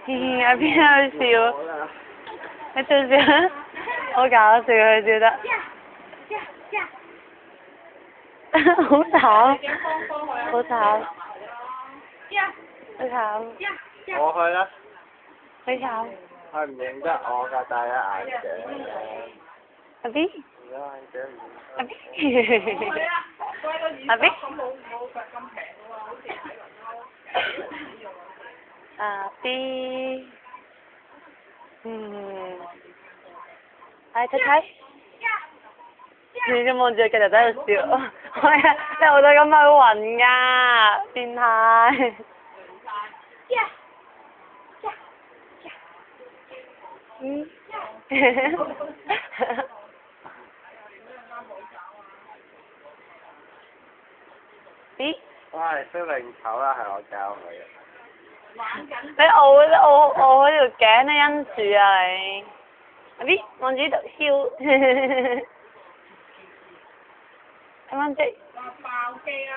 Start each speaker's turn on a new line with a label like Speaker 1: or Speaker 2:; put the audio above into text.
Speaker 1: 阿邊喺度笑，你笑笑，好搞笑佢笑得，好慘，好慘，好慘，
Speaker 2: 我去啦。
Speaker 1: 好慘。
Speaker 2: 佢唔認得我㗎，戴咗眼鏡。
Speaker 1: 阿 B，
Speaker 2: 而家眼鏡唔
Speaker 1: 阿 B，阿 B，阿 B，睇睇睇，你都望住佢繼續喺度笑，係啊，你好多咁去暈㗎，變態。咦？
Speaker 2: 我係識擰頭啦，係我教佢嘅。
Speaker 1: 你熬嗰條頸你因住啊你！阿 B 望住呢度笑，啱啱即。爆機啊！